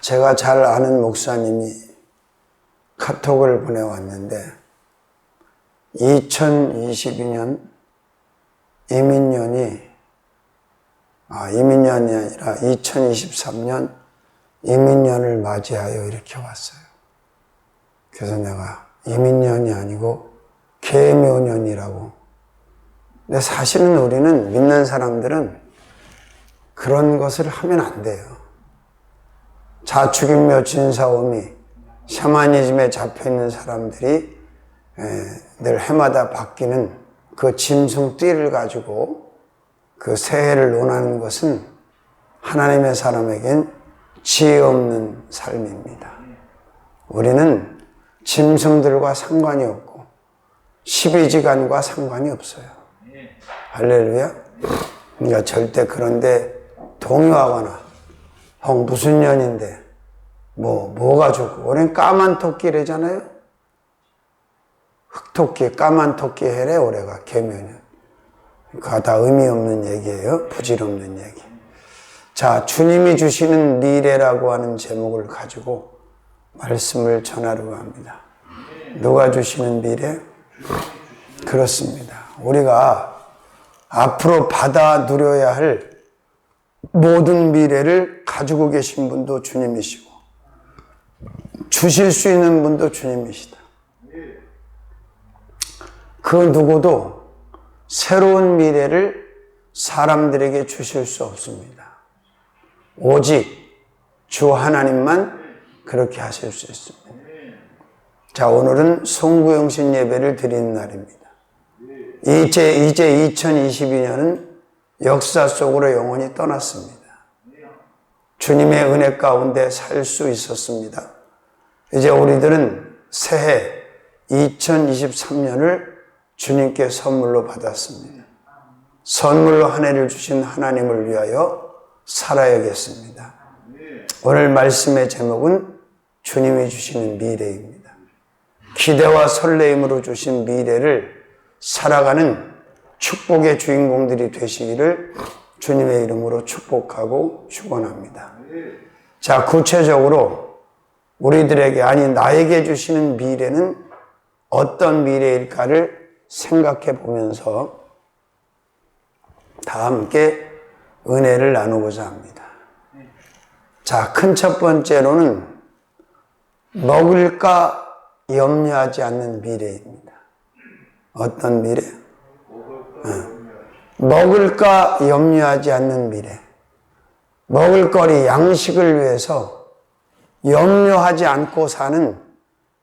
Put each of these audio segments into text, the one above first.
제가 잘 아는 목사님이 카톡을 보내왔는데 2022년 이민년이 아니라 2023년 이민년을 맞이하여 이렇게 왔어요. 그래서 내가 이민년이 아니고 계묘년이라고. 근데 사실은 우리는 믿는 사람들은 그런 것을 하면 안 돼요. 자축인묘 진사오미 샤머니즘에 잡혀있는 사람들이 늘 해마다 바뀌는 그 짐승띠를 가지고 그 새해를 논하는 것은 하나님의 사람에겐 지혜 없는 삶입니다. 우리는 짐승들과 상관이 없고 12지간과 상관이 없어요. 할렐루야. 그러니까 절대 그런데 동요하거나 무슨 년인데 뭐가 좋고 올해는 까만 토끼래잖아요. 흑토끼, 까만 토끼 해래 올해가 개묘년. 그거 다 의미 없는 얘기예요. 부질없는 얘기. 자, 주님이 주시는 미래라고 하는 제목을 가지고 말씀을 전하려고 합니다. 누가 주시는 미래? 그렇습니다. 우리가 앞으로 받아 누려야 할 모든 미래를 가지고 계신 분도 주님이시고 주실 수 있는 분도 주님이시다. 그 누구도 새로운 미래를 사람들에게 주실 수 없습니다. 오직 주 하나님만 그렇게 하실 수 있습니다. 자, 오늘은 송구영신 예배를 드리는 날입니다. 이제 2022년은 역사 속으로 영원히 떠났습니다. 주님의 은혜 가운데 살 수 있었습니다. 이제 우리들은 새해 2023년을 주님께 선물로 받았습니다. 선물로 한 해를 주신 하나님을 위하여 살아야겠습니다. 오늘 말씀의 제목은 주님이 주시는 미래입니다. 기대와 설레임으로 주신 미래를 살아가는 축복의 주인공들이 되시기를 주님의 이름으로 축복하고 축원합니다. 자, 구체적으로 우리들에게 나에게 주시는 미래는 어떤 미래일까를 생각해 보면서 다 함께 은혜를 나누고자 합니다. 자, 큰 첫 번째로는 먹을까 염려하지 않는 미래입니다. 어떤 미래? 먹을까 염려하지 않는 미래. 먹을거리, 양식을 위해서 염려하지 않고 사는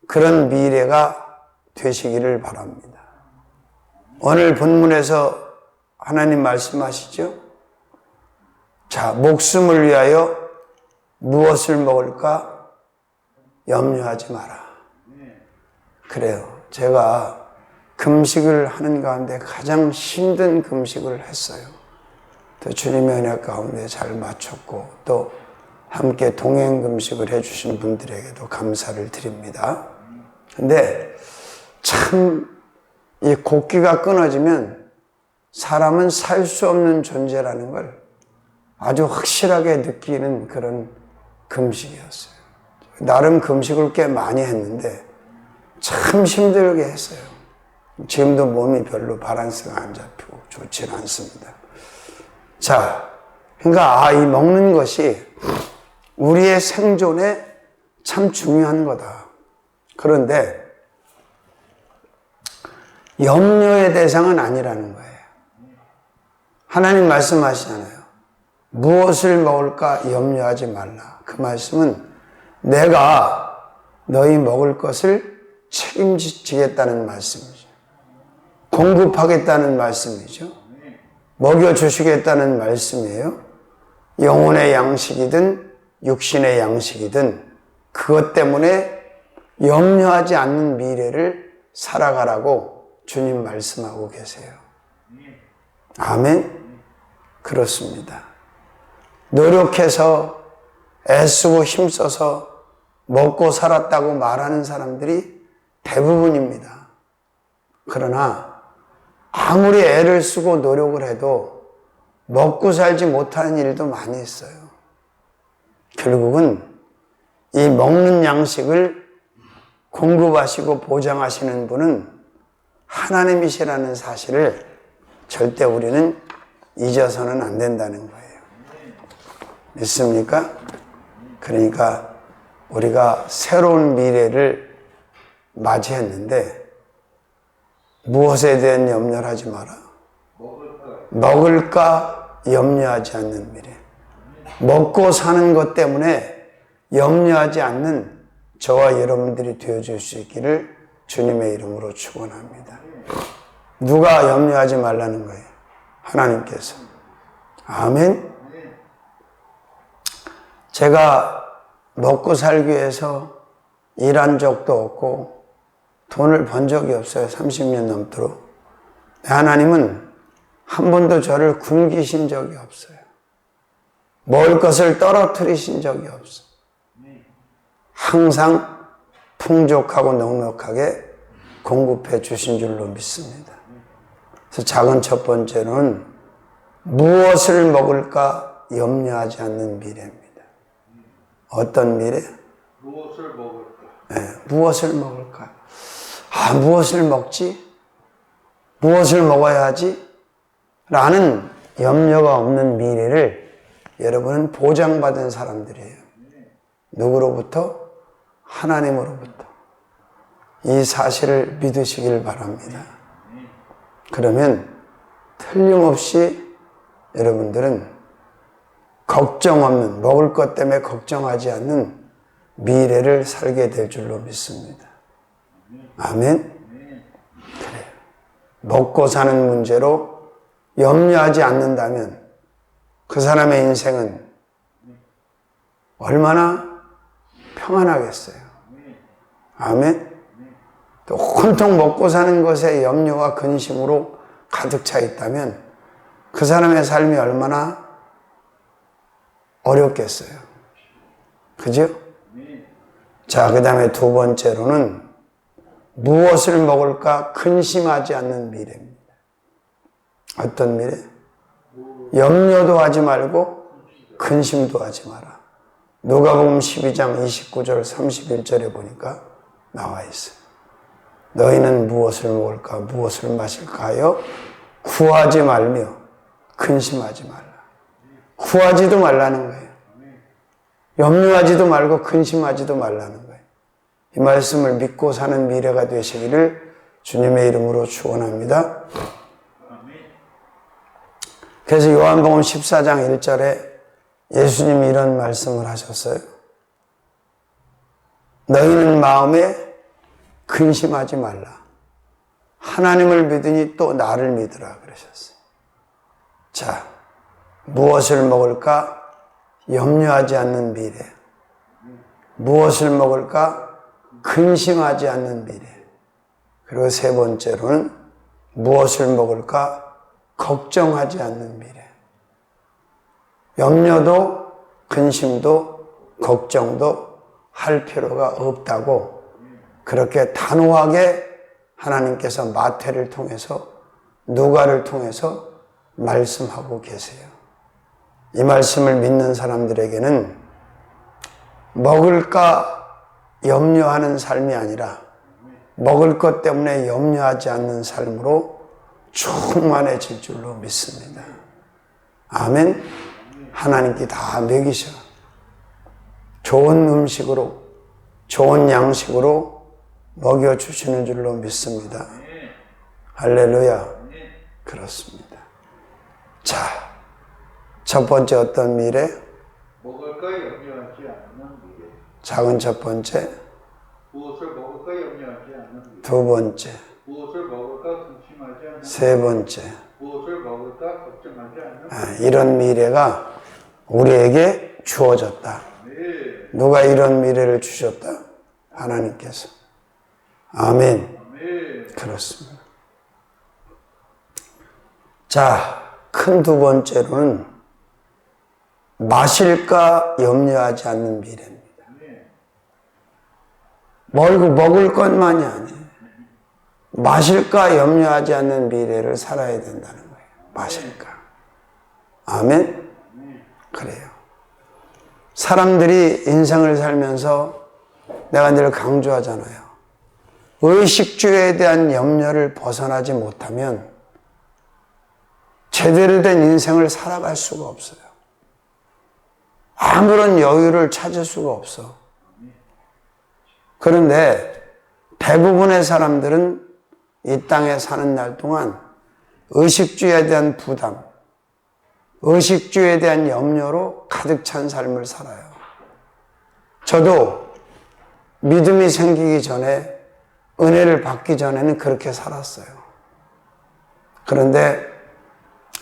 그런 미래가 되시기를 바랍니다. 오늘 본문에서 하나님 말씀하시죠? 자, 목숨을 위하여 무엇을 먹을까 염려하지 마라. 그래요. 제가 금식을 하는 가운데 가장 힘든 금식을 했어요. 또 주님의 은혜 가운데 잘 마쳤고 또 함께 동행 금식을 해주신 분들에게도 감사를 드립니다. 근데 참 이 곡기가 끊어지면 사람은 살 수 없는 존재라는 걸 아주 확실하게 느끼는 그런 금식이었어요. 나름 금식을 꽤 많이 했는데 참 힘들게 했어요. 지금도 몸이 별로 밸런스가 안 잡히고 좋지는 않습니다. 자, 그러니까 이 먹는 것이 우리의 생존에 참 중요한 거다. 그런데 염려의 대상은 아니라는 거예요. 하나님 말씀하시잖아요. 무엇을 먹을까 염려하지 말라. 그 말씀은 내가 너희 먹을 것을 책임지겠다는 말씀이죠. 공급하겠다는 말씀이죠. 먹여주시겠다는 말씀이에요. 영혼의 양식이든 육신의 양식이든 그것 때문에 염려하지 않는 미래를 살아가라고 주님 말씀하고 계세요. 아멘? 그렇습니다. 노력해서 애쓰고 힘써서 먹고 살았다고 말하는 사람들이 대부분입니다. 그러나 아무리 애를 쓰고 노력을 해도 먹고 살지 못하는 일도 많이 있어요. 결국은 이 먹는 양식을 공급하시고 보장하시는 분은 하나님이시라는 사실을 절대 우리는 잊어서는 안 된다는 거예요. 믿습니까? 그러니까 우리가 새로운 미래를 맞이했는데 무엇에 대한 염려를 하지 마라. 먹을까 염려하지 않는 미래. 먹고 사는 것 때문에 염려하지 않는 저와 여러분들이 되어줄 수 있기를 주님의 이름으로 축원합니다. 누가 염려하지 말라는 거예요? 하나님께서. 아멘. 제가 먹고 살기 위해서 일한 적도 없고 돈을 번 적이 없어요. 30년 넘도록. 하나님은 한 번도 저를 굶기신 적이 없어요. 먹을 것을 떨어뜨리신 적이 없어요. 항상 풍족하고 넉넉하게 공급해 주신 줄로 믿습니다. 그래서 작은 첫 번째로는 무엇을 먹을까 염려하지 않는 미래입니다. 어떤 미래? 무엇을 먹을까? 네, 무엇을 먹을까? 무엇을 먹지? 무엇을 먹어야 하지? 라는 염려가 없는 미래를 여러분은 보장받은 사람들이에요. 누구로부터? 하나님으로부터. 이 사실을 믿으시길 바랍니다. 그러면 틀림없이 여러분들은 걱정 없는, 먹을 것 때문에 걱정하지 않는 미래를 살게 될 줄로 믿습니다. 아멘? 그래요. 먹고 사는 문제로 염려하지 않는다면 그 사람의 인생은 얼마나 평안하겠어요. 아멘? 또 온통 먹고 사는 것에 염려와 근심으로 가득 차 있다면 그 사람의 삶이 얼마나 어렵겠어요. 그죠? 자, 그 다음에 두 번째로는 무엇을 먹을까 근심하지 않는 미래입니다. 어떤 미래? 염려도 하지 말고 근심도 하지 마라. 누가복음 12장 29절 31절에 보니까 나와 있어요. 너희는 무엇을 먹을까 무엇을 마실까 하여 구하지 말며 근심하지 말라. 구하지도 말라는 거예요. 염려하지도 말고 근심하지도 말라는 거예요. 이 말씀을 믿고 사는 미래가 되시기를 주님의 이름으로 축원합니다. 그래서 요한복음 14장 1절에 예수님이 이런 말씀을 하셨어요. 너희는 마음에 근심하지 말라. 하나님을 믿으니 또 나를 믿으라 그러셨어요. 자, 무엇을 먹을까 염려하지 않는 미래. 무엇을 먹을까 근심하지 않는 미래. 그리고 세 번째로는 무엇을 먹을까 걱정하지 않는 미래. 염려도 근심도 걱정도 할 필요가 없다고 그렇게 단호하게 하나님께서 마태를 통해서 누가를 통해서 말씀하고 계세요. 이 말씀을 믿는 사람들에게는 먹을까 염려하는 삶이 아니라 먹을 것 때문에 염려하지 않는 삶으로 충만해질 줄로 믿습니다. 아멘. 하나님께 다 먹이셔. 좋은 음식으로, 좋은 양식으로 먹여주시는 줄로 믿습니다. 할렐루야. 그렇습니다. 자, 첫 번째 어떤 미래? 먹을까 염려하지 않는 미래. 작은 첫 번째. 무엇을 먹을까 염려하지 않는 미래. 두 번째. 무엇을 먹을까 근심하지 않는 세 번째. 무엇을 먹을까 걱정하지 않는 이런 미래가 우리에게 주어졌다. 네. 누가 이런 미래를 주셨다? 하나님께서. 아멘. 네. 그렇습니다. 자, 큰 두 번째로는 마실까 염려하지 않는 미래입니다. 먹을 것만이 아니에요. 마실까 염려하지 않는 미래를 살아야 된다는 거예요. 마실까. 아멘? 그래요. 사람들이 인생을 살면서 내가 늘 강조하잖아요. 의식주에 대한 염려를 벗어나지 못하면 제대로 된 인생을 살아갈 수가 없어요. 아무런 여유를 찾을 수가 없어. 그런데 대부분의 사람들은 이 땅에 사는 날 동안 의식주에 대한 부담, 의식주에 대한 염려로 가득 찬 삶을 살아요. 저도 믿음이 생기기 전에, 은혜를 받기 전에는 그렇게 살았어요. 그런데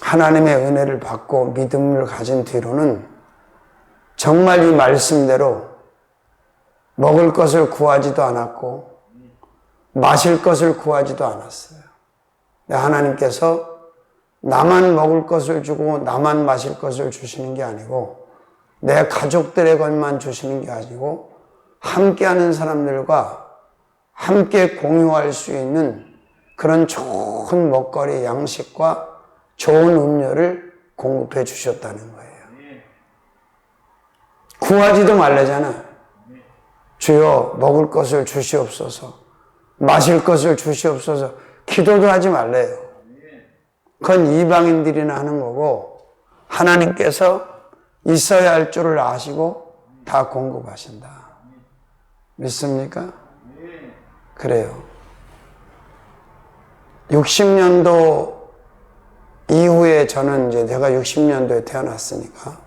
하나님의 은혜를 받고 믿음을 가진 뒤로는 정말 이 말씀대로 먹을 것을 구하지도 않았고 마실 것을 구하지도 않았어요. 하나님께서 나만 먹을 것을 주고 나만 마실 것을 주시는 게 아니고 내 가족들의 것만 주시는 게 아니고 함께하는 사람들과 함께 공유할 수 있는 그런 좋은 먹거리, 양식과 좋은 음료를 공급해 주셨다는 거예요. 구하지도 말래잖아. 주여 먹을 것을 주시옵소서, 마실 것을 주시옵소서. 기도도 하지 말래요. 그건 이방인들이나 하는 거고 하나님께서 있어야 할 줄을 아시고 다 공급하신다. 믿습니까? 그래요. 60년도 이후에 저는 이제 내가 60년도에 태어났으니까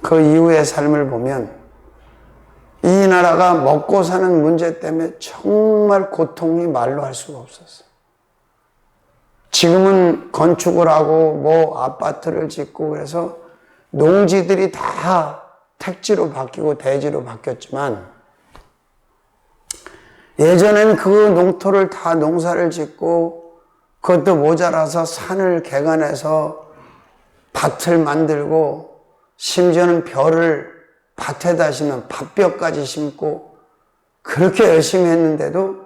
그 이후의 삶을 보면 이 나라가 먹고 사는 문제 때문에 정말 고통이 말로 할 수가 없었어요. 지금은 건축을 하고 뭐 아파트를 짓고 그래서 농지들이 다 택지로 바뀌고 대지로 바뀌었지만 예전에는 그 농토를 다 농사를 짓고 그것도 모자라서 산을 개간해서 밭을 만들고 심지어는 벼를 밭에다 심는 밭벼까지 심고 그렇게 열심히 했는데도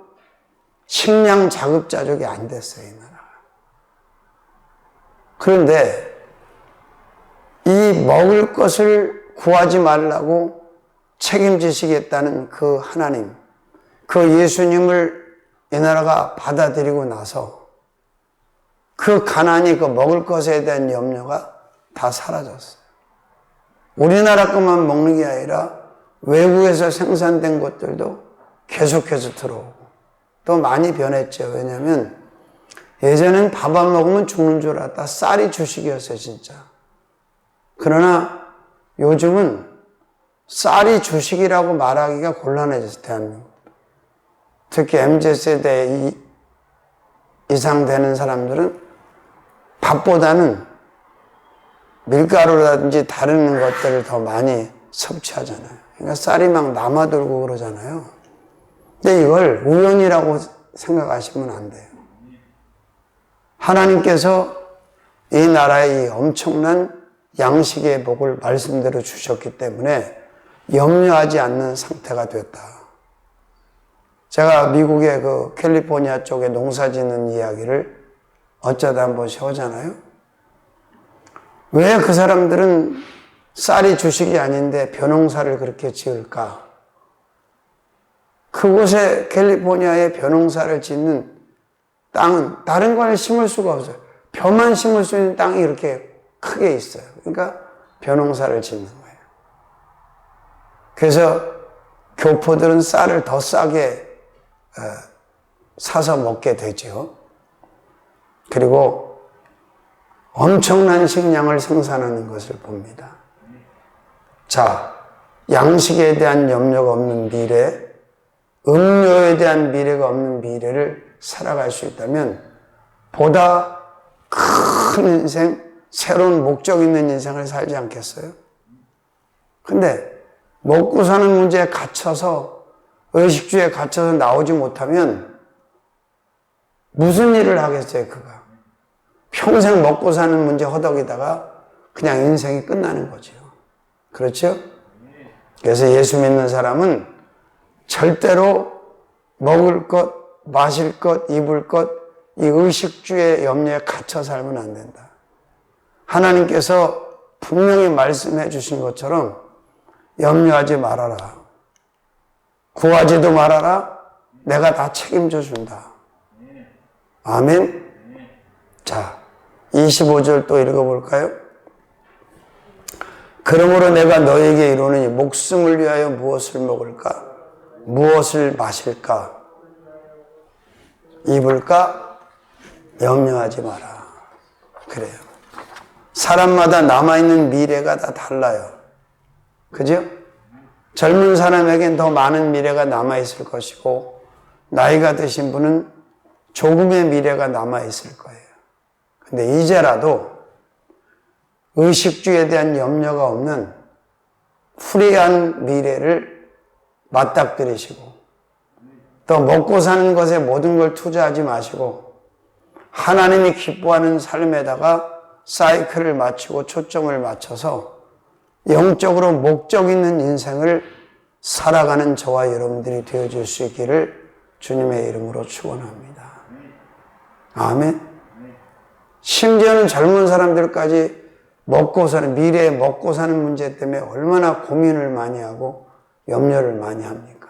식량 자급자족이 안 됐어요, 이 나라가. 그런데 이 먹을 것을 구하지 말라고 책임지시겠다는 그 하나님, 그 예수님을 이 나라가 받아들이고 나서 그 가난이, 그 먹을 것에 대한 염려가 다 사라졌어요. 우리나라 것만 먹는 게 아니라 외국에서 생산된 것들도 계속해서 들어오고 또 많이 변했죠. 왜냐하면 예전엔 밥 안 먹으면 죽는 줄 알았다. 쌀이 주식이었어요, 진짜. 그러나 요즘은 쌀이 주식이라고 말하기가 곤란해졌어요, 대한민국. 특히 MZ세대 이상 되는 사람들은 밥보다는 밀가루라든지 다른 것들을 더 많이 섭취하잖아요. 그러니까 쌀이 막 남아돌고 그러잖아요. 근데 이걸 우연이라고 생각하시면 안 돼요. 하나님께서 이 나라에 이 엄청난 양식의 복을 말씀대로 주셨기 때문에 염려하지 않는 상태가 됐다. 제가 미국의 그 캘리포니아 쪽에 농사 짓는 이야기를 어쩌다 한 번씩 하잖아요. 왜 그 사람들은 쌀이 주식이 아닌데 벼농사를 그렇게 지을까? 그곳에 캘리포니아에 벼농사를 짓는 땅은 다른 걸 심을 수가 없어요. 벼만 심을 수 있는 땅이 이렇게 크게 있어요. 그러니까 벼농사를 짓는 거예요. 그래서 교포들은 쌀을 더 싸게 사서 먹게 되죠. 그리고 엄청난 식량을 생산하는 것을 봅니다. 자, 양식에 대한 염려가 없는 미래, 음료에 대한 미래가 없는 미래를 살아갈 수 있다면 보다 큰 인생, 새로운 목적 있는 인생을 살지 않겠어요? 근데 먹고 사는 문제에 갇혀서 의식주에 갇혀서 나오지 못하면 무슨 일을 하겠어요, 그가? 평생 먹고 사는 문제 허덕이다가 그냥 인생이 끝나는 거죠. 그렇죠? 그래서 예수 믿는 사람은 절대로 먹을 것, 마실 것, 입을 것, 이 의식주의 염려에 갇혀 살면 안 된다. 하나님께서 분명히 말씀해 주신 것처럼 염려하지 말아라. 구하지도 말아라. 내가 다 책임져 준다. 아멘. 자, 25절 또 읽어볼까요? 그러므로 내가 너에게 이르노니 목숨을 위하여 무엇을 먹을까? 무엇을 마실까? 입을까? 염려하지 마라. 그래요. 사람마다 남아있는 미래가 다 달라요. 그죠? 젊은 사람에겐 더 많은 미래가 남아있을 것이고, 나이가 드신 분은 조금의 미래가 남아있을 거예요. 근데 이제라도 의식주에 대한 염려가 없는 프리한 미래를 맞닥뜨리시고, 또 먹고 사는 것에 모든 걸 투자하지 마시고, 하나님이 기뻐하는 삶에다가 사이클을 맞추고 초점을 맞춰서 영적으로 목적 있는 인생을 살아가는 저와 여러분들이 되어줄 수 있기를 주님의 이름으로 축원합니다. 아멘. 심지어는 젊은 사람들까지 먹고 사는, 미래에 먹고 사는 문제 때문에 얼마나 고민을 많이 하고 염려를 많이 합니까?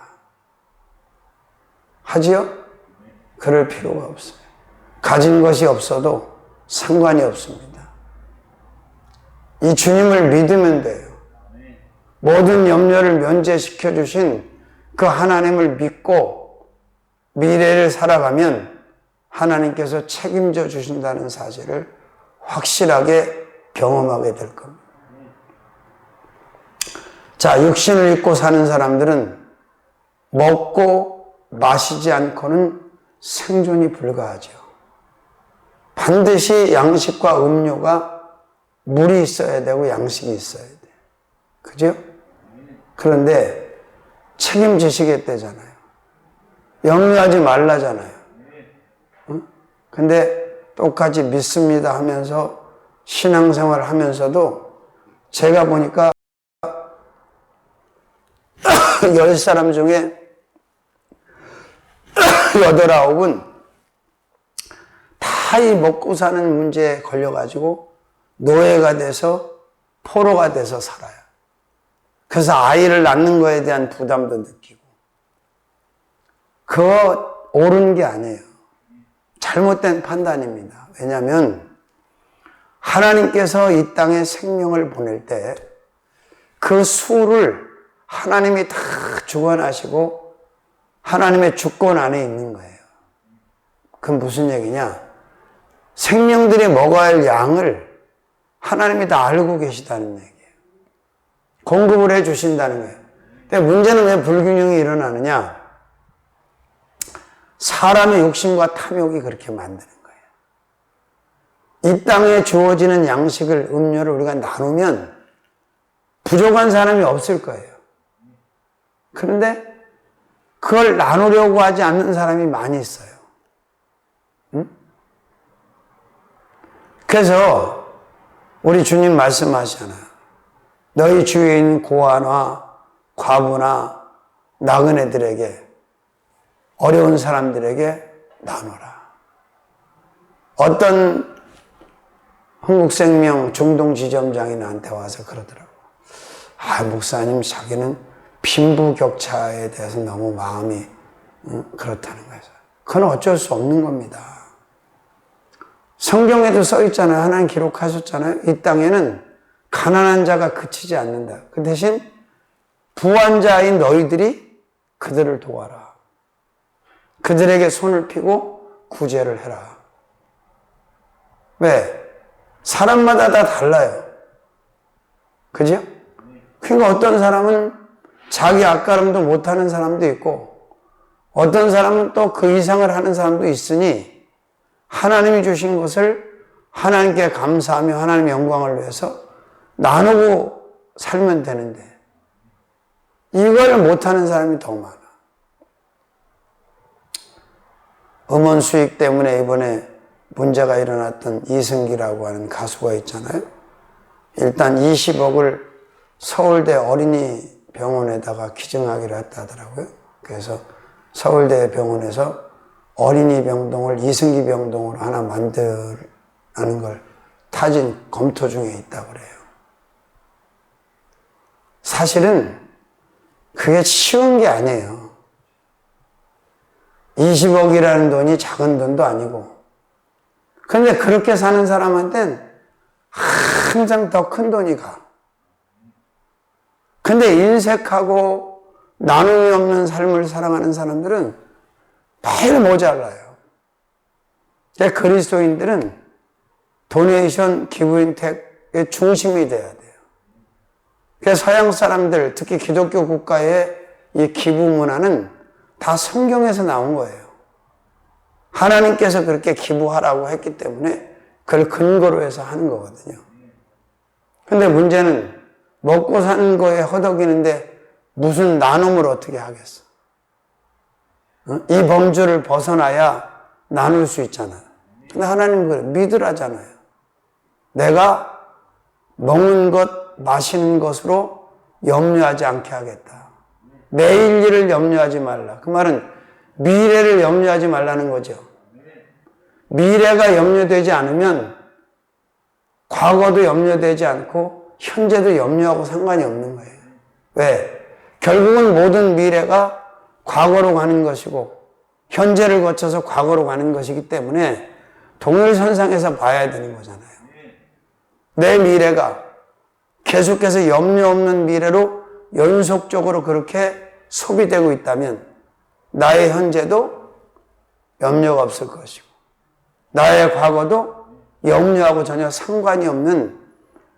하지요? 그럴 필요가 없어요. 가진 것이 없어도 상관이 없습니다. 이 주님을 믿으면 돼요. 모든 염려를 면제시켜 주신 그 하나님을 믿고 미래를 살아가면 하나님께서 책임져 주신다는 사실을 확실하게 경험하게 될 겁니다. 자, 육신을 입고 사는 사람들은 먹고 마시지 않고는 생존이 불가하죠. 반드시 양식과 음료가 물이 있어야 되고 양식이 있어야 돼요. 그죠? 그런데 책임지시겠다잖아요. 염려하지 말라잖아요. 응? 근데 똑같이 믿습니다 하면서 신앙생활 하면서도 제가 보니까 10사람 중에 8, 9은 다 이 먹고 사는 문제에 걸려가지고 노예가 돼서 포로가 돼서 살아요. 그래서 아이를 낳는 거에 대한 부담도 느끼고. 그거 옳은 게 아니에요. 잘못된 판단입니다. 왜냐하면 하나님께서 이 땅에 생명을 보낼 때 그 수를 하나님이 다 주관하시고 하나님의 주권 안에 있는 거예요. 그건 무슨 얘기냐? 생명들이 먹어야 할 양을 하나님이 다 알고 계시다는 얘기예요. 공급을 해 주신다는 거예요. 근데 문제는 왜 불균형이 일어나느냐? 사람의 욕심과 탐욕이 그렇게 만드는 거예요. 이 땅에 주어지는 양식을, 음료를 우리가 나누면 부족한 사람이 없을 거예요. 그런데 그걸 나누려고 하지 않는 사람이 많이 있어요. 응? 그래서 우리 주님 말씀하시잖아요. 너희 주위에 있는 고아나 과부나 나그네들에게, 어려운 사람들에게 나눠라. 어떤 한국생명 중동지점장이 나한테 와서 그러더라고. 목사님, 자기는 빈부격차에 대해서 너무 마음이 그렇다는 거예요. 그건 어쩔 수 없는 겁니다. 성경에도 써 있잖아요. 하나님 기록하셨잖아요. 이 땅에는 가난한 자가 그치지 않는다. 그 대신 부한 자인 너희들이 그들을 도와라. 그들에게 손을 펴고 구제를 해라. 왜? 사람마다 다 달라요. 그죠? 그러니까 어떤 사람은 자기 앞가름도 못하는 사람도 있고, 어떤 사람은 또 그 이상을 하는 사람도 있으니 하나님이 주신 것을 하나님께 감사하며 하나님의 영광을 위해서 나누고 살면 되는데 이걸 못하는 사람이 더 많아. 음원 수익 때문에 이번에 문제가 일어났던 이승기라고 하는 가수가 있잖아요. 일단 20억을 서울대 어린이병원에다가 기증하기로 했다더라고요. 그래서 서울대 병원에서 어린이 병동을 이승기 병동으로 하나 만들라는 걸 타진 검토 중에 있다고 그래요. 사실은 그게 쉬운 게 아니에요. 20억이라는 돈이 작은 돈도 아니고. 그런데 그렇게 사는 사람한테는 항상 더 큰 돈이 가. 근데 인색하고 나눔이 없는 삶을 살아가는 사람들은 매일 모자라요. 그리스도인들은 도네이션 기부인택의 중심이 돼야 돼요. 그래서 서양 사람들, 특히 기독교 국가의 이 기부 문화는 다 성경에서 나온 거예요. 하나님께서 그렇게 기부하라고 했기 때문에 그걸 근거로 해서 하는 거거든요. 근데 문제는 먹고 사는 거에 허덕이는데 무슨 나눔을 어떻게 하겠어? 이 범주를 벗어나야 나눌 수 있잖아요. 근데 하나님은 그래, 믿으라잖아요. 내가 먹는 것, 마시는 것으로 염려하지 않게 하겠다. 내일 일을 염려하지 말라. 그 말은 미래를 염려하지 말라는 거죠. 미래가 염려되지 않으면 과거도 염려되지 않고 현재도 염려하고 상관이 없는 거예요. 왜? 결국은 모든 미래가 과거로 가는 것이고 현재를 거쳐서 과거로 가는 것이기 때문에 동일선상에서 봐야 되는 거잖아요. 내 미래가 계속해서 염려 없는 미래로 연속적으로 그렇게 소비되고 있다면 나의 현재도 염려가 없을 것이고 나의 과거도 염려하고 전혀 상관이 없는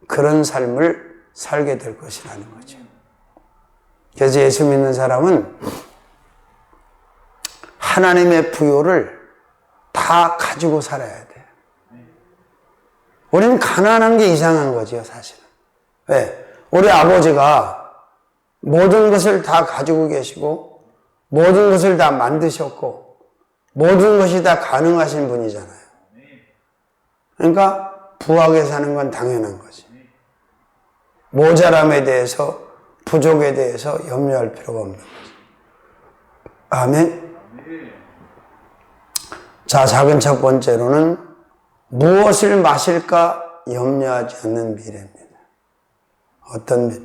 그런 삶을 살게 될 것이라는 거죠. 그래서 예수 믿는 사람은 하나님의 부요를 다 가지고 살아야 돼요. 우리는 가난한 게 이상한 거죠, 사실은. 왜? 우리 아버지가 모든 것을 다 가지고 계시고 모든 것을 다 만드셨고 모든 것이 다 가능하신 분이잖아요. 그러니까 부하게 사는 건 당연한 거지. 모자람에 대해서 부족에 대해서 염려할 필요가 없는 거지. 아멘. 자, 작은 첫 번째로는 무엇을 마실까 염려하지 않는 미래입니다. 어떤 미래?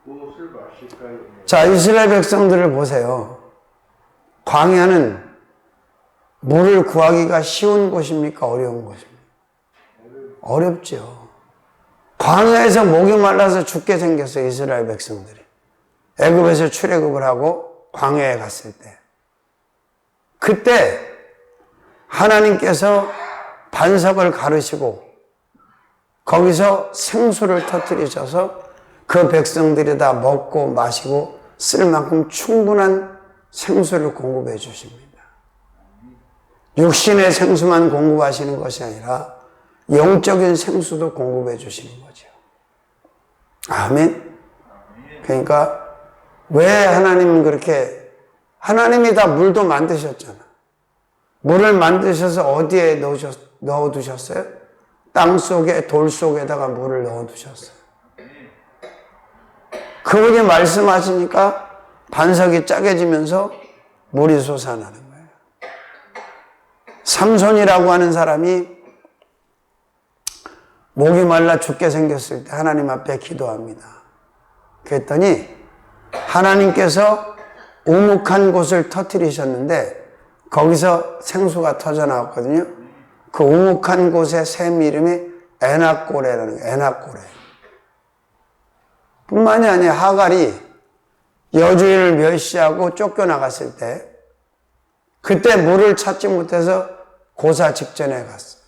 무엇을 마실까 염려. 자, 이스라엘 백성들을 보세요. 광야는 물을 구하기가 쉬운 곳입니까? 어려운 곳입니까? 어렵죠. 광야에서 목이 말라서 죽게 생겼어요, 이스라엘 백성들이. 애굽에서 출애굽을 하고 광야에 갔을 때. 그때 하나님께서 반석을 가르시고 거기서 생수를 터뜨리셔서 그 백성들이 다 먹고 마시고 쓸 만큼 충분한 생수를 공급해 주십니다. 육신의 생수만 공급하시는 것이 아니라 영적인 생수도 공급해 주시는 거죠. 아멘. 그러니까 왜 하나님은 그렇게, 하나님이 다 물도 만드셨잖아. 물을 만드셔서 어디에 넣어두셨어요? 땅 속에, 돌 속에다가 물을 넣어두셨어요. 그분이 말씀하시니까 반석이 짜게지면서 물이 솟아나는 거예요. 삼손이라고 하는 사람이 목이 말라 죽게 생겼을 때 하나님 앞에 기도합니다. 그랬더니 하나님께서 우묵한 곳을 터뜨리셨는데 거기서 생수가 터져 나왔거든요. 그 우묵한 곳의 샘 이름이 에낙고레라는 거예요. 에낙고레. 뿐만이 아니라 하갈이 여주인을 멸시하고 쫓겨나갔을 때 그때 물을 찾지 못해서 고사 직전에 갔어요.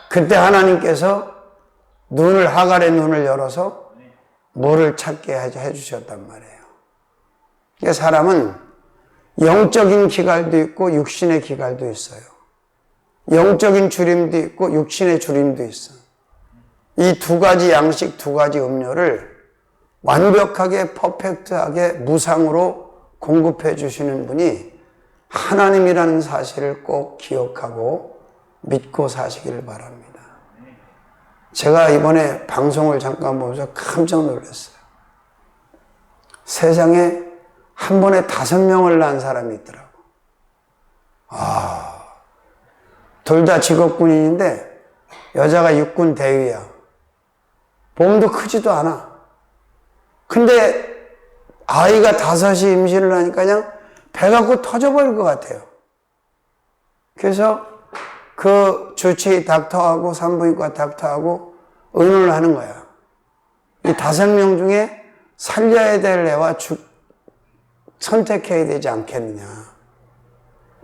그때 하나님께서 하갈의 눈을 열어서 물을 찾게 해주셨단 말이에요. 그러니까 사람은 영적인 기갈도 있고 육신의 기갈도 있어요. 영적인 주림도 있고 육신의 주림도 있어요. 이 두 가지 양식, 두 가지 음료를 완벽하게 퍼펙트하게 무상으로 공급해 주시는 분이 하나님이라는 사실을 꼭 기억하고 믿고 사시기를 바랍니다. 제가 이번에 방송을 잠깐 보면서 깜짝 놀랐어요. 세상에 한 번에 5명을 낳은 사람이 있더라고. 둘 다 직업군인인데 여자가 육군 대위야. 몸도 크지도 않아. 근데 아이가 5이 임신을 하니까 그냥 배 갖고 터져버릴 것 같아요. 그래서 그 주치의 닥터하고 산부인과 닥터하고 의논을 하는 거야. 이 5명 중에 살려야 될 애와 선택해야 되지 않겠느냐.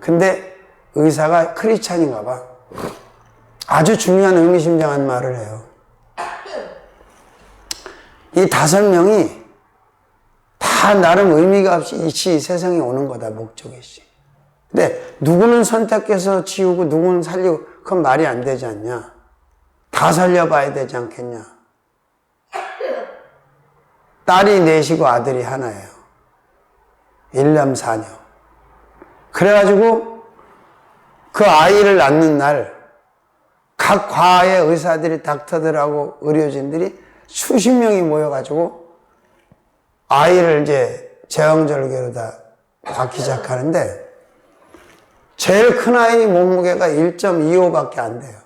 근데 의사가 크리스찬인가 봐. 아주 중요한 의미심장한 말을 해요. 이 5명이 다 나름 의미가 없이 이 세상에 오는 거다, 목적이지. 근데 누구는 선택해서 지우고 누구는 살리고 그건 말이 안 되지 않냐. 다 살려봐야 되지 않겠냐. 딸이 넷이고 아들이 하나예요. 1남 4녀. 그래가지고 그 아이를 낳는 날 각 과의 의사들이 닥터들하고 의료진들이 수십 명이 모여가지고 아이를 이제 제왕절개로 다 낳기 시작하는데 제일 큰 아이 몸무게가 1.25밖에 안 돼요.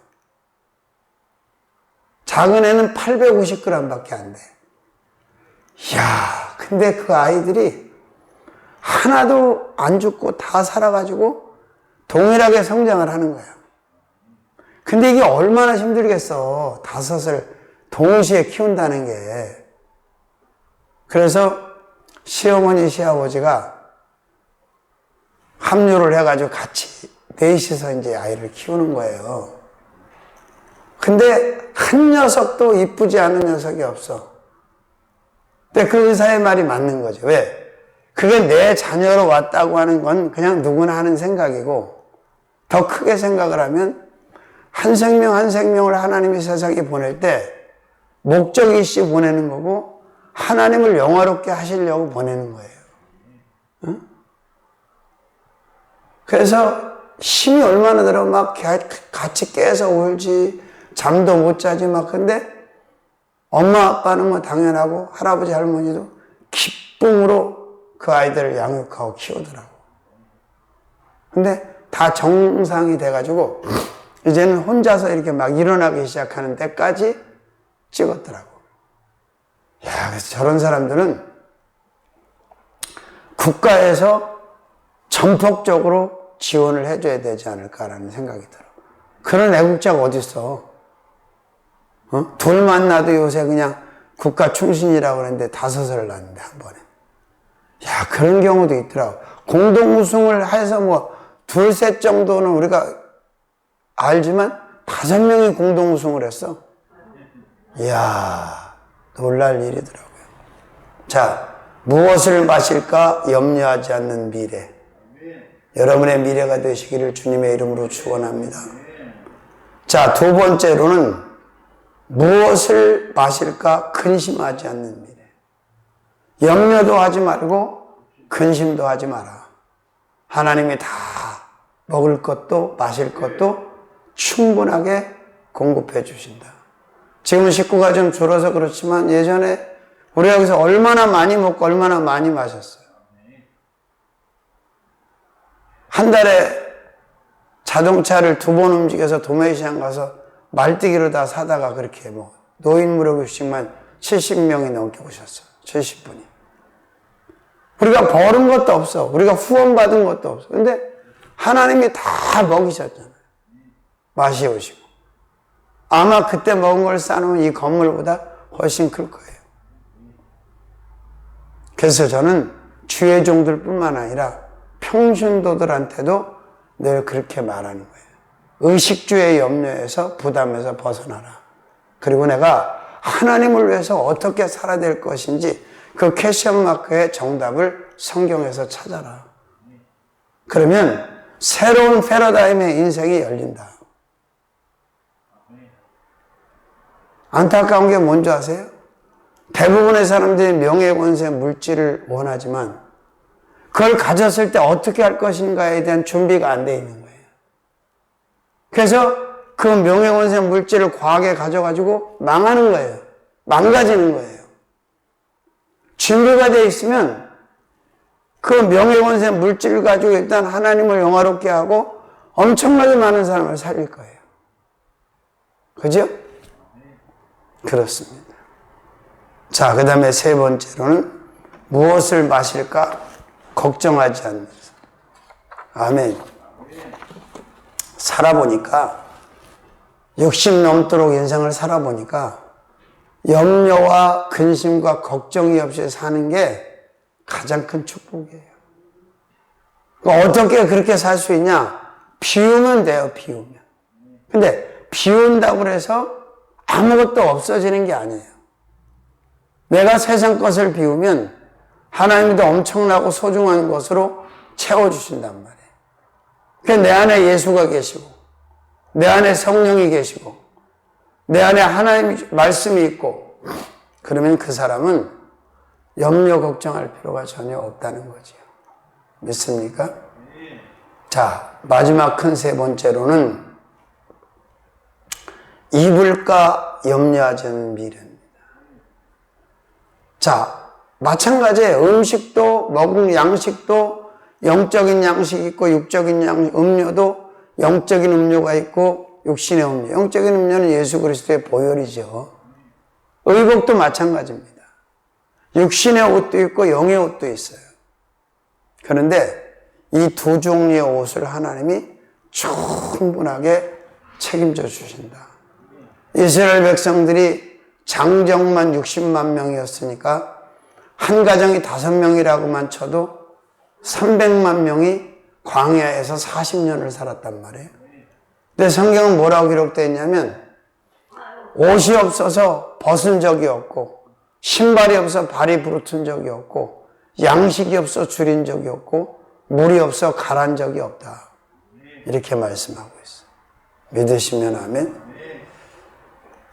작은 애는 850g 밖에 안 돼. 이야, 근데 그 아이들이 하나도 안 죽고 다 살아가지고 동일하게 성장을 하는 거예요. 근데 이게 얼마나 힘들겠어. 5을 동시에 키운다는 게. 그래서 시어머니, 시아버지가 합류를 해가지고 같이 넷이서 이제 아이를 키우는 거예요. 근데 한 녀석도 이쁘지 않은 녀석이 없어. 근데 그 의사의 말이 맞는 거죠. 왜? 그게 내 자녀로 왔다고 하는 건 그냥 누구나 하는 생각이고, 더 크게 생각을 하면 한 생명 한 생명을 하나님이 세상에 보낼 때 목적이 있이 보내는 거고 하나님을 영화롭게 하시려고 보내는 거예요. 응? 그래서 힘이 얼마나 들어 막 같이 깨서 울지, 잠도 못 자지 막. 근데 엄마 아빠는 뭐 당연하고 할아버지 할머니도 기쁨으로 그 아이들을 양육하고 키우더라고. 근데 다 정상이 돼가지고 이제는 혼자서 이렇게 막 일어나기 시작하는 때까지 찍었더라고. 야, 그래서 저런 사람들은 국가에서 전폭적으로 지원을 해줘야 되지 않을까라는 생각이 들어. 그런 애국자가 어딨어? 둘 만나도 요새 그냥 국가 충신이라고 그러는데 5을 낳는데 한 번에. 야, 그런 경우도 있더라고. 공동 우승을 해서 뭐 둘, 셋 정도는 우리가 알지만 5명이 공동 우승을 했어. 이야, 놀랄 일이더라고요. 자, 무엇을 마실까 염려하지 않는 미래. 여러분의 미래가 되시기를 주님의 이름으로 축원합니다. 자, 2번째로는 무엇을 마실까 근심하지 않는 미래. 염려도 하지 말고 근심도 하지 마라. 하나님이 다 먹을 것도 마실 것도 충분하게 공급해 주신다. 지금은 식구가 좀 줄어서 그렇지만 예전에 우리가 여기서 얼마나 많이 먹고 얼마나 많이 마셨어요. 한 달에 자동차를 2번 움직여서 도매시장 가서 말띠기로 다 사다가 그렇게 뭐 노인 무료급식만 70명이 넘게 오셨어요. 70분이. 우리가 벌은 것도 없어. 우리가 후원 받은 것도 없어. 근데 하나님이 다 먹이셨잖아요. 마시오시고. 아마 그때 먹은 걸 쌓아놓은 이 건물보다 훨씬 클 거예요. 그래서 저는 주의 종들 뿐만 아니라 평신도들한테도 늘 그렇게 말하는 거예요. 의식주의 염려에서 부담에서 벗어나라. 그리고 내가 하나님을 위해서 어떻게 살아야 될 것인지 그 퀘션 마크의 정답을 성경에서 찾아라. 그러면 새로운 패러다임의 인생이 열린다. 안타까운 게 뭔지 아세요? 대부분의 사람들이 명예권세 물질을 원하지만 그걸 가졌을 때 어떻게 할 것인가에 대한 준비가 안 돼 있는 거예요. 그래서 그 명예권세 물질을 과하게 가져가지고 망하는 거예요. 망가지는 거예요. 준비가 돼 있으면 그 명예권세 물질을 가지고 일단 하나님을 영화롭게 하고 엄청나게 많은 사람을 살릴 거예요. 그죠? 그렇습니다. 자, 그 다음에 3번째로는 무엇을 마실까 걱정하지 않는. 아멘. 살아보니까 60 넘도록 인생을 살아보니까 염려와 근심과 걱정이 없이 사는 게 가장 큰 축복이에요. 어떻게 그렇게 살 수 있냐? 비우면 돼요, 비우면. 근데 비운다고 해서 아무것도 없어지는 게 아니에요. 내가 세상 것을 비우면 하나님도 엄청나고 소중한 것으로 채워주신단 말이에요. 그러니까 내 안에 예수가 계시고 내 안에 성령이 계시고 내 안에 하나님의 말씀이 있고 그러면 그 사람은 염려 걱정할 필요가 전혀 없다는 거지요. 믿습니까? 자, 마지막 큰 세 번째로는 입을까 염려하지 않는 미래입니다. 자, 마찬가지예요. 음식도 먹은 양식도 영적인 양식이 있고 육적인 음료도 영적인 음료가 있고 육신의 음료. 영적인 음료는 예수 그리스도의 보혈이죠. 의복도 마찬가지입니다. 육신의 옷도 있고 영의 옷도 있어요. 그런데 이 두 종류의 옷을 하나님이 충분하게 책임져 주신다. 이스라엘 백성들이 장정만 60만 명이었으니까 한 가정이 5명이라고만 쳐도 300만 명이 광야에서 40년을 살았단 말이에요. 근데 성경은 뭐라고 기록되어 있냐면 옷이 없어서 벗은 적이 없고 신발이 없어 발이 부르튼 적이 없고 양식이 없어 줄인 적이 없고 물이 없어 가란 적이 없다. 이렇게 말씀하고 있어요. 믿으시면 아멘.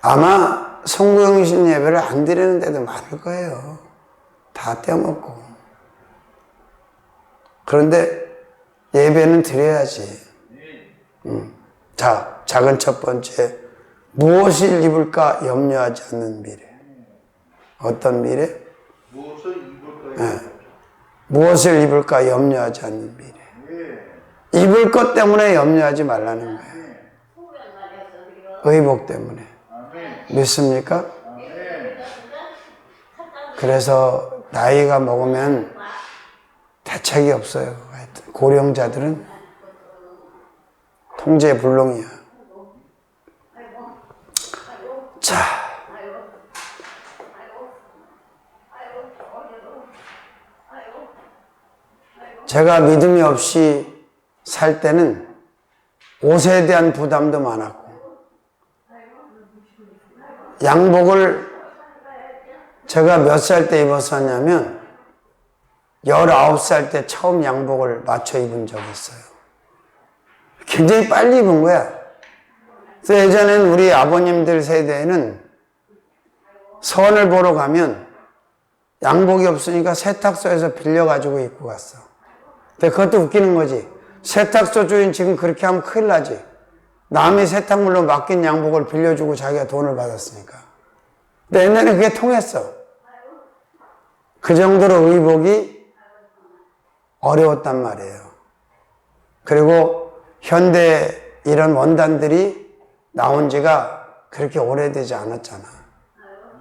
아마 성구영신 예배를 안 드리는 데도 많을 거예요. 다 떼어먹고. 그런데 예배는 드려야지. 자, 작은 첫 번째, 무엇을 입을까 염려하지 않는 미래. 어떤 미래? 무엇을 입을까? 네. 무엇을 입을까 염려하지 않는 미래. 입을 것 때문에 염려하지 말라는 거예요. 의복 때문에. 믿습니까? 그래서 나이가 먹으면 대책이 없어요. 하여튼 고령자들은 통제불능이야. 자, 제가 믿음이 없이 살 때는 옷에 대한 부담도 많았고 양복을 제가 몇 살 때 입었었냐면 19살 때 처음 양복을 맞춰 입은 적이 있어요. 굉장히 빨리 입은 거야. 그래서 예전에는 우리 아버님들 세대에는 선을 보러 가면 양복이 없으니까 세탁소에서 빌려가지고 입고 갔어. 근데 그것도 웃기는 거지. 세탁소 주인 지금 그렇게 하면 큰일 나지. 남이 세탁물로 맡긴 양복을 빌려주고 자기가 돈을 받았으니까. 근데 옛날에 그게 통했어. 그 정도로 의복이 어려웠단 말이에요. 그리고 현대 이런 원단들이 나온 지가 그렇게 오래되지 않았잖아.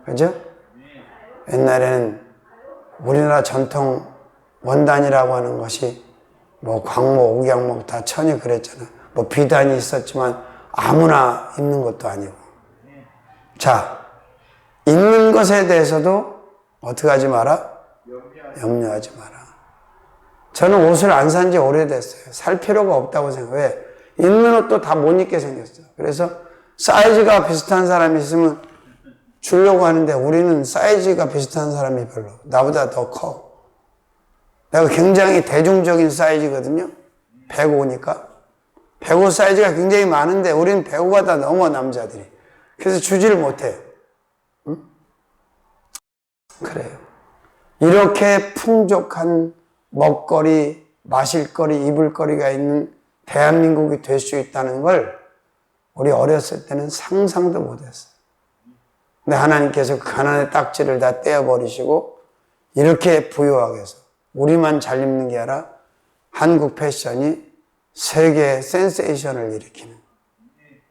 그죠? 옛날에는 우리나라 전통 원단이라고 하는 것이 뭐 광목, 옥양목 다 천이 그랬잖아. 뭐 비단이 있었지만 아무나 입는 것도 아니고. 자, 입는 것에 대해서도 어떻게 하지 마라? 염려하지 마라. 저는 옷을 안 산 지 오래됐어요. 살 필요가 없다고 생각해요. 왜? 입는 옷도 다 못 입게 생겼어요. 그래서 사이즈가 비슷한 사람이 있으면 주려고 하는데 우리는 사이즈가 비슷한 사람이 별로. 나보다 더 커. 내가 굉장히 대중적인 사이즈거든요. 105니까. 105 사이즈가 굉장히 많은데 우리는 105가 다 넘어 남자들이. 그래서 주지를 못해. 응? 그래요. 이렇게 풍족한 먹거리, 마실거리, 입을거리가 있는 대한민국이 될 수 있다는 걸 우리 어렸을 때는 상상도 못했어요. 근데 하나님께서 가난의 딱지를 다 떼어버리시고 이렇게 부유하게 해서 우리만 잘 입는 게 아니라 한국 패션이 세계 센세이션을 일으키는.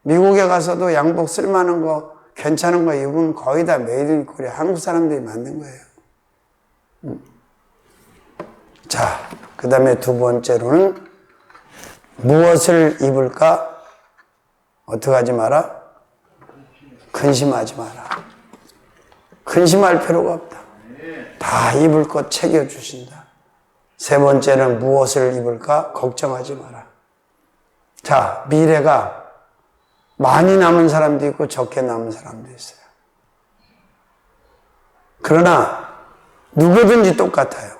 미국에 가서도 양복 쓸만한 거, 괜찮은 거 입으면 거의 다 메이드 인 코리아, 한국 사람들이 만든 거예요. 자, 그 다음에 두 번째로는 무엇을 입을까? 어떻게 하지 마라? 근심하지 마라. 근심할 필요가 없다. 다 입을 것 챙겨주신다. 세 번째는 무엇을 입을까? 걱정하지 마라. 자, 미래가 많이 남은 사람도 있고 적게 남은 사람도 있어요. 그러나 누구든지 똑같아요.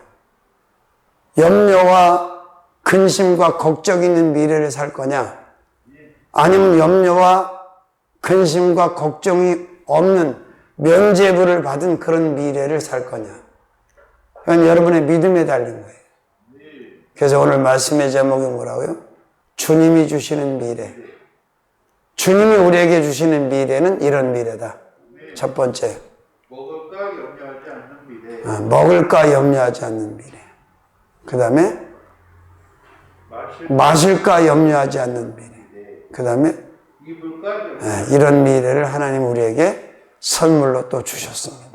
염려와 근심과 걱정이 있는 미래를 살 거냐? 아니면 염려와 근심과 걱정이 없는 면죄부를 받은 그런 미래를 살 거냐? 그건 여러분의 믿음에 달린 거예요. 그래서 오늘 말씀의 제목이 뭐라고요? 주님이 주시는 미래. 주님이 우리에게 주시는 미래는 이런 미래다. 첫 번째. 먹을까 염려하지 않는 미래. 먹을까 염려하지 않는 미래. 그 다음에 마실까 염려하지 않는 미래. 그 다음에 입을까 이런 미래를 하나님 우리에게 선물로 또 주셨습니다.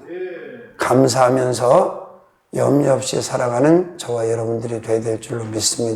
감사하면서 염려 없이 살아가는 저와 여러분들이 되어야 될 줄로 믿습니다.